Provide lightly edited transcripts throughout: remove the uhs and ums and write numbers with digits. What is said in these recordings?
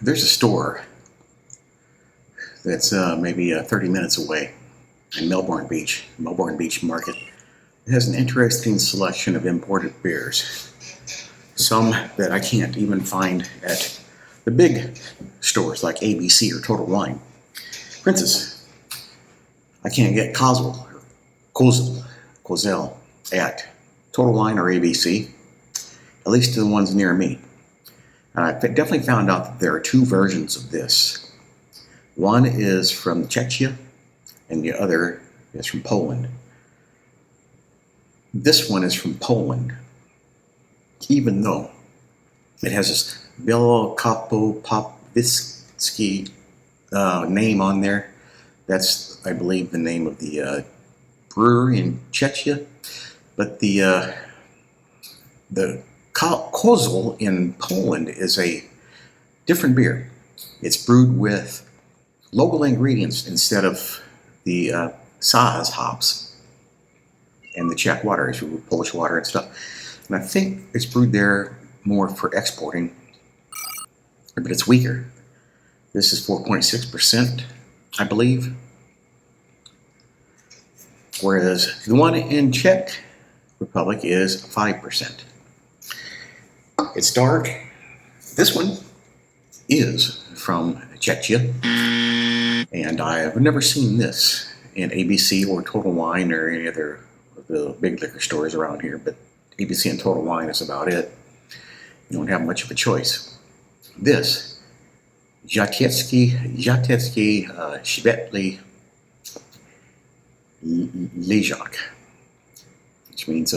There's a store that's maybe 30 minutes away in Melbourne Beach Market. It has an interesting selection of imported beers. Some that I can't even find at the big stores like ABC or Total Wine. For instance, I can't get Kozel at Total Wine or ABC, at least the ones near me. And I definitely found out that there are two versions of this. One is from Czechia, and the other is from Poland. This one is from Poland, even though it has this Wielkopolski name on there. That's, I believe, the name of the brewery in Czechia. But the Kozel in Poland is a different beer. It's brewed with local ingredients instead of the Saaz hops and the Czech water, Polish water and stuff. And I think it's brewed there more for exporting, but it's weaker. This is 4.6%, I believe. Whereas the one in Czech Republic is 5%. It's dark. This one is from Czechia, and I have never seen this in ABC or Total Wine or any other of the big liquor stores around here, but ABC and Total Wine is about it. You don't have much of a choice. This Žatecký Světlý Ležák, which means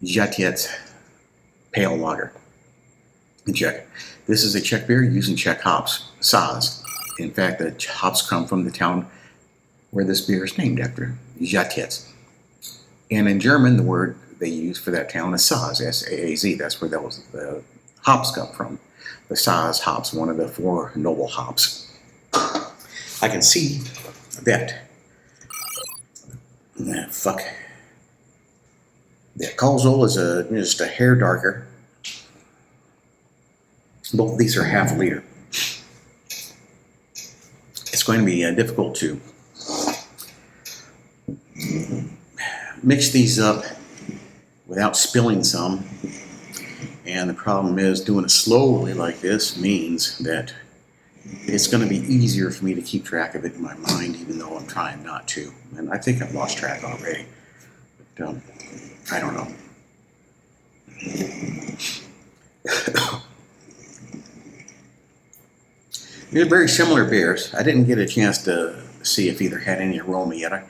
Žatec pale lager in Czech. This is a Czech beer using Czech hops, Saaz. In fact, the hops come from the town where this beer is named after, Žatec. And in German, the word they use for that town is Saaz, S-A-A-Z. That's where the hops come from. The Saaz hops, one of the four noble hops. I can see that. The Kozel is just a hair darker. Both of these are half a liter. It's going to be difficult to mix these up without spilling some. And the problem is doing it slowly like this means that it's going to be easier for me to keep track of it in my mind, even though I'm trying not to. And I think I've lost track already. But I don't know. These are very similar beers. I didn't get a chance to see if either had any aroma yet.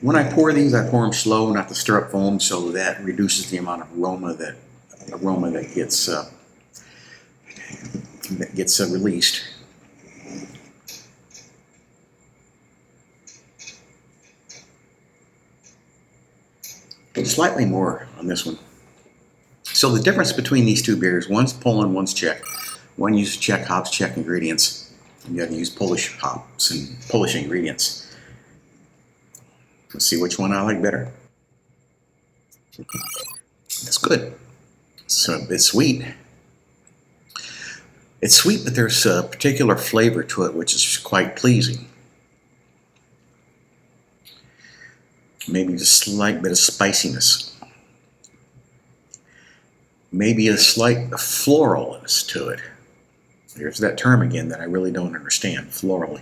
When I pour these, I pour them slow, not to stir up foam, so that reduces the amount of aroma that gets released. Slightly more on this one. So the difference between these two beers, one's Poland, one's Czech. One uses Czech hops, Czech ingredients. And the other use Polish hops and Polish ingredients. Let's see which one I like better. That's good. So it's sweet. It's sweet, but there's a particular flavor to it which is quite pleasing. Maybe a slight bit of spiciness. Maybe a slight floralness to it. There's that term again that I really don't understand, florally.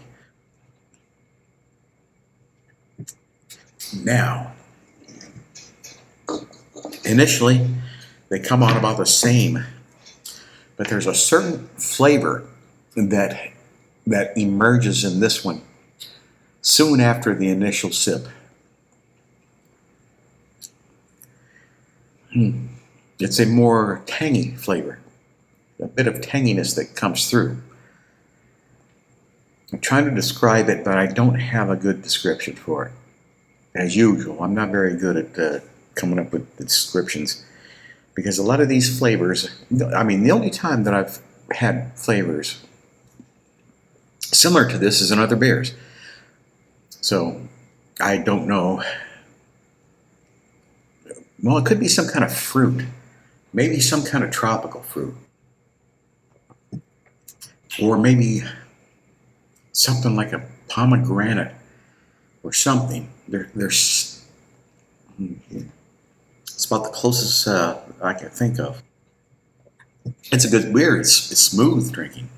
Now, initially, they come out about the same, but there's a certain flavor that emerges in this one soon after the initial sip. It's a more tangy flavor, a bit of tanginess that comes through. I'm trying to describe it, but I don't have a good description for it. As usual, I'm not very good at coming up with the descriptions, because a lot of these flavors, I mean, the only time that I've had flavors similar to this is in other beers. So I don't know. Well, it could be some kind of fruit, maybe some kind of tropical fruit. or maybe something like a pomegranate or something. There's it's about the closest I can think of. It's a good beer. It's smooth drinking.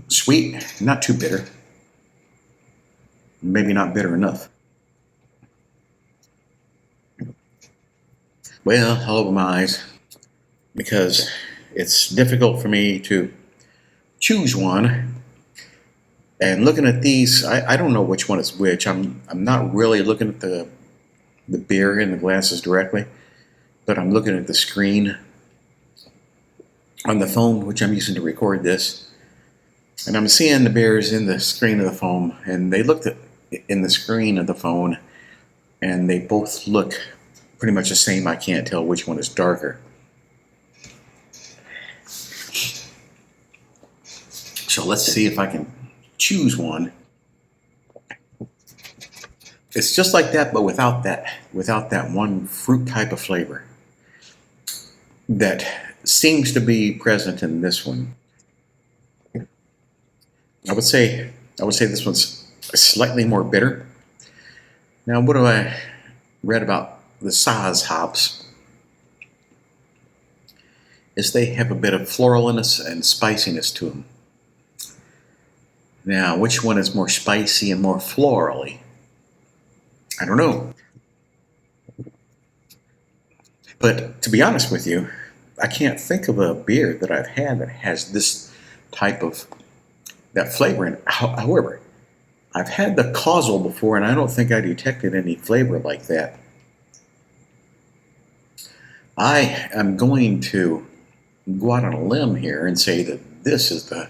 Sweet, not too bitter. Maybe not bitter enough. Well, I'll open my eyes because it's difficult for me to choose one. And looking at these, I don't know which one is which. I'm not really looking at the beer in the glasses directly, but I'm looking at the screen on the phone, which I'm using to record this. And I'm seeing the beers in the screen of the phone, and they looked at in the screen of the phone, and they both look pretty much the same. I can't tell which one is darker. So let's see if I can choose one. It's just like that, but without that one fruit type of flavor that seems to be present in this one. I would say this one's slightly more bitter. Now, what do I read about the Saaz hops? Is they have a bit of floralness and spiciness to them. Now, which one is more spicy and more florally? I don't know. But to be honest with you, I can't think of a beer that I've had that has this type of that flavor in it. However, I've had the Kozel before, and I don't think I detected any flavor like that. I am going to go out on a limb here and say that this is the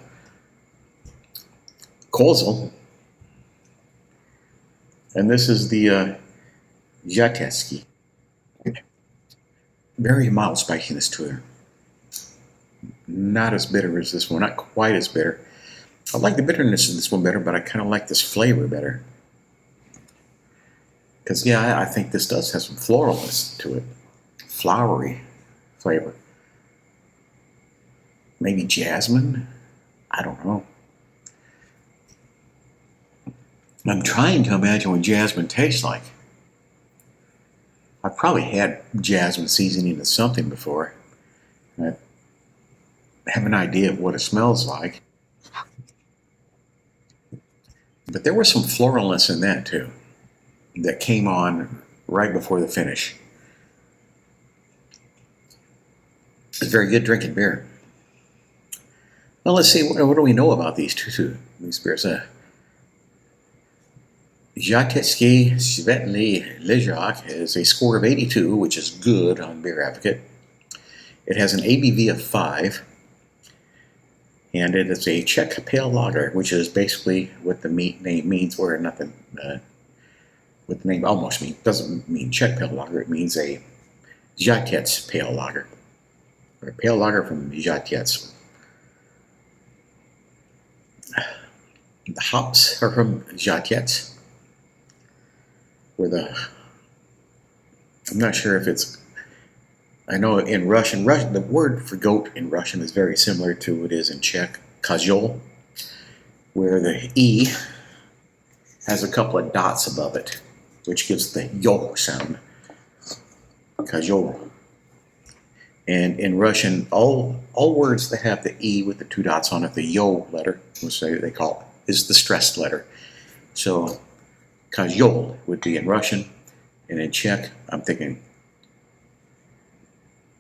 Kozel, and this is the Žatecký. Very mild spiciness to it. Not as bitter as this one, not quite as bitter. I like the bitterness of this one better, but I kind of like this flavor better. Because, yeah, I think this does have some floralness to it. Flowery flavor. Maybe jasmine? I don't know. I'm trying to imagine what jasmine tastes like. I've probably had jasmine seasoning in something before. I have an idea of what it smells like. But there was some floralness in that too, that came on right before the finish. It's a very good drinking beer. Well, let's see, what do we know about these these beers? Žatecký Světlý Ležák has a score of 82, which is good on Beer Advocate. It has an ABV of 5, and it is a Czech pale lager, which is basically what the name means, or nothing. What the name almost means. Doesn't mean Czech pale lager, it means a Žatec pale lager, or a pale lager from Žatec. The hops are from Žatec. I'm not sure if it's, I know in Russian, the word for goat in Russian is very similar to what it is in Czech, Kozel, where the E has a couple of dots above it, which gives the yo sound, Kozel. And in Russian, all words that have the E with the two dots on it, the yo letter, which they call it, is the stressed letter. So Kozel would be in Russian, and in Czech, I'm thinking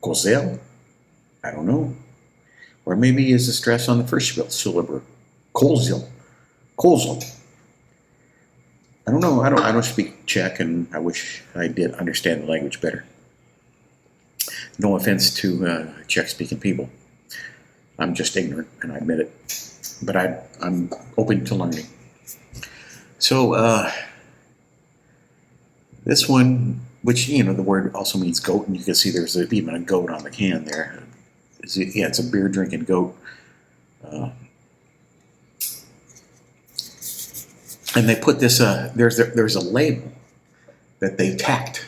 Kozel? I don't know. Or maybe is the stress on the first syllable. Kozel. Kozel. I don't know. I don't speak Czech, and I wish I did understand the language better. No offense to Czech-speaking people. I'm just ignorant, and I admit it. But I'm open to learning. So, this one, which, the word also means goat, and you can see there's even a goat on the can there. Yeah, it's a beer drinking goat. And they put this, there's a label that they tacked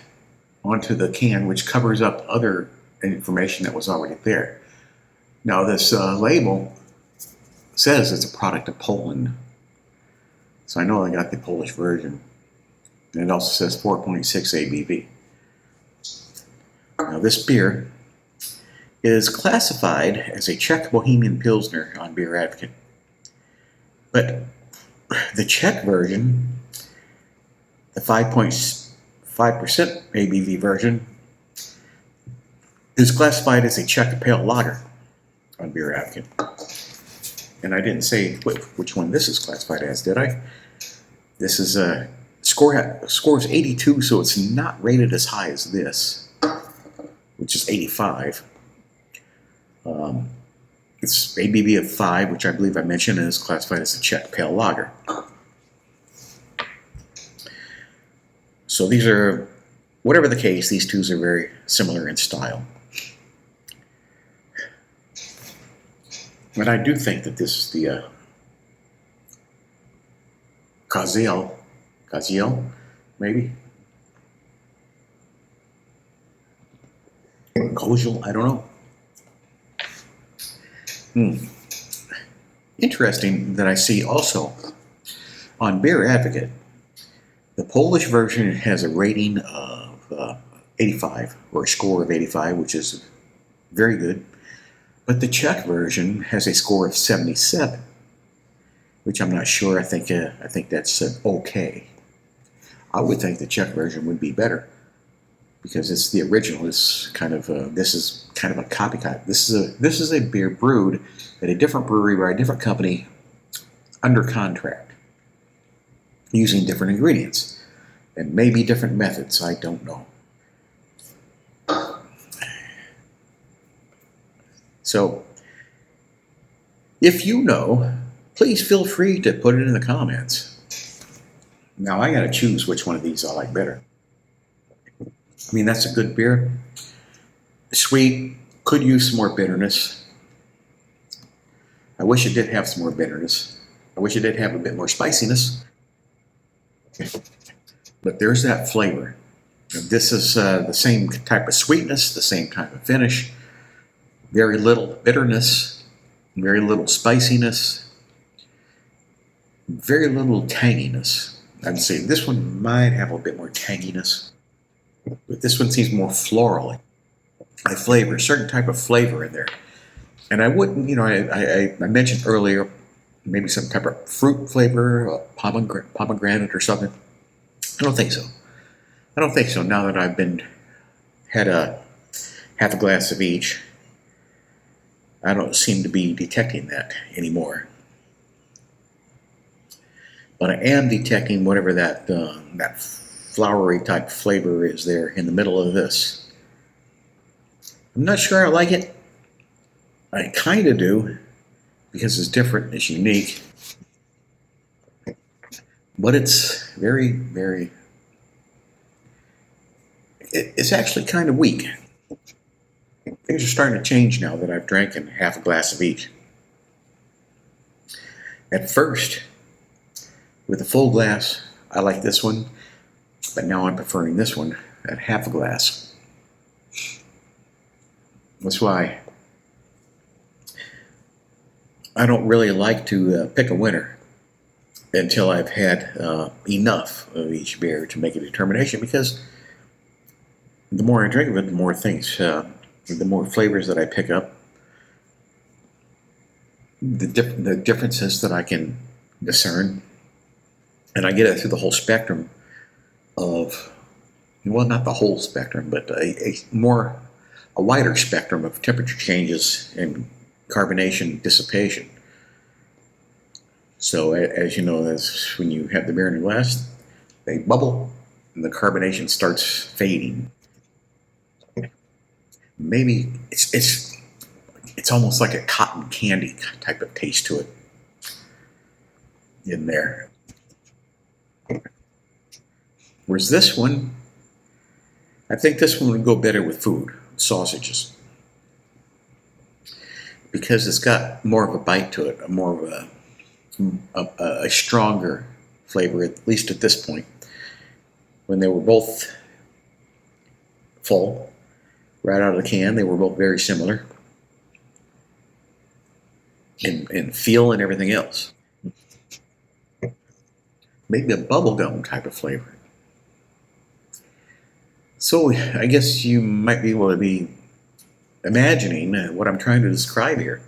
onto the can, which covers up other information that was already there. Now, this label says it's a product of Poland. So I know I got the Polish version. And it also says 4.6 ABV. Now this beer is classified as a Czech Bohemian Pilsner on Beer Advocate. But the Czech version, the 5.5% ABV version, is classified as a Czech Pale Lager on Beer Advocate. And I didn't say which one this is classified as, did I? This is a scores 82, so it's not rated as high as this, which is 85. It's ABV of 5, which I believe I mentioned, and is classified as a Czech Pale Lager. So these are, whatever the case, these two are very similar in style. But I do think that this is the Kozel, maybe? Kozel, I don't know. Interesting that I see also on Beer Advocate, the Polish version has a rating of 85, or a score of 85, which is very good. But the Czech version has a score of 77, which I'm not sure. I think that's okay. I would think the Czech version would be better because it's the original. It's kind of this is kind of a copycat. This is a beer brewed at a different brewery by a different company under contract, using different ingredients and maybe different methods. I don't know. So, if you know, please feel free to put it in the comments. Now, I gotta choose which one of these I like better. I mean, that's a good beer. Sweet, could use some more bitterness. I wish it did have some more bitterness. I wish it did have a bit more spiciness. But there's that flavor. This is the same type of sweetness, the same type of finish. Very little bitterness, very little spiciness, very little tanginess. I'd say this one might have a bit more tanginess, but this one seems more floral. I flavor, a certain type of flavor in there. And I wouldn't, I mentioned earlier, maybe some type of fruit flavor, pomegranate or something. I don't think so. Now that I've had a half a glass of each, I don't seem to be detecting that anymore. But I am detecting whatever that flowery type flavor is there in the middle of this. I'm not sure I like it. I kind of do, because it's different, it's unique. But it's very, very, it's actually kind of weak. Things are starting to change now that I've drank in half a glass of each. At first, with a full glass, I like this one, but now I'm preferring this one at half a glass. That's why I don't really like to pick a winner until I've had enough of each beer to make a determination, because the more I drink of it, the more things, the more flavors that I pick up, the differences that I can discern, and I get it through the whole spectrum of, well, not the whole spectrum, but a wider spectrum of temperature changes and carbonation dissipation. So as you know, that's when you have the beer in your glass, they bubble and the carbonation starts fading. Maybe it's almost like a cotton candy type of taste to it in there. Whereas this one, I think this one would go better with food, sausages, because it's got more of a bite to it, more of a stronger flavor, at least at this point. When they were both full, right out of the can, they were both very similar. and feel and everything else. Maybe a bubblegum type of flavor. So I guess you might be able to be imagining what I'm trying to describe here.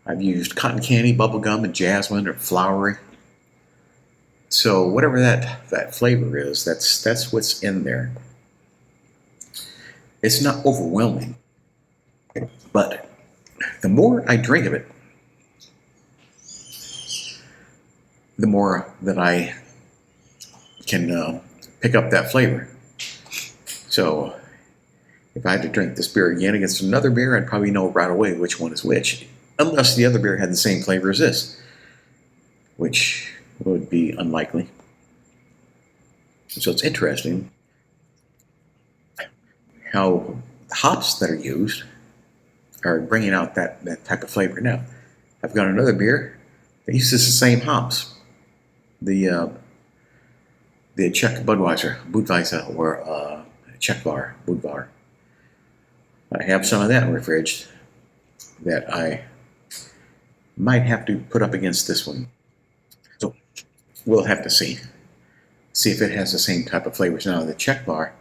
I've used cotton candy, bubblegum, and jasmine or flowery. So whatever that flavor is, that's what's in there. It's not overwhelming, but the more I drink of it, the more that I can pick up that flavor. So if I had to drink this beer again against another beer, I'd probably know right away which one is which, unless the other beer had the same flavor as this, which would be unlikely. So it's interesting how hops that are used are bringing out that type of flavor. Now, I've got another beer that uses the same hops. The Czech Budweiser, or Budvar. I have some of that in the fridge that I might have to put up against this one. So we'll have to see if it has the same type of flavors. Now, the Czech Bar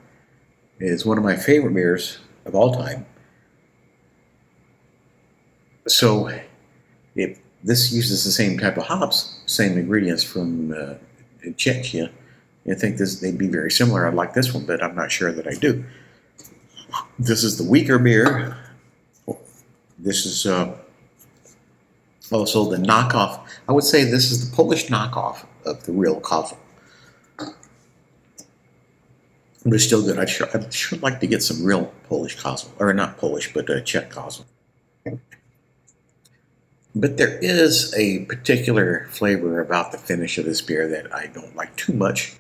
is one of my favorite beers of all time. So if this uses the same type of hops, same ingredients from Czechia, I think they'd be very similar. I like this one, but I'm not sure that I do. This is the weaker beer. This is also the knockoff. I would say this is the Polish knockoff of the real Kozel. But it's still good. I'd sure like to get some real Polish Kozel. Or not Polish, but Czech Kozel. But there is a particular flavor about the finish of this beer that I don't like too much.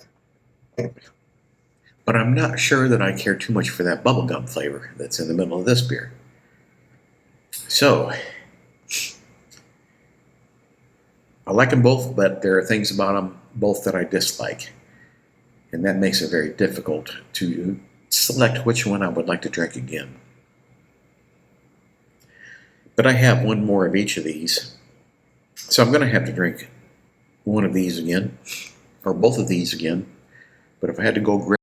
But I'm not sure that I care too much for that bubblegum flavor that's in the middle of this beer. So, I like them both, but there are things about them both that I dislike. And that makes it very difficult to select which one I would like to drink again. But I have one more of each of these. So I'm going to have to drink one of these again, or both of these again. But if I had to go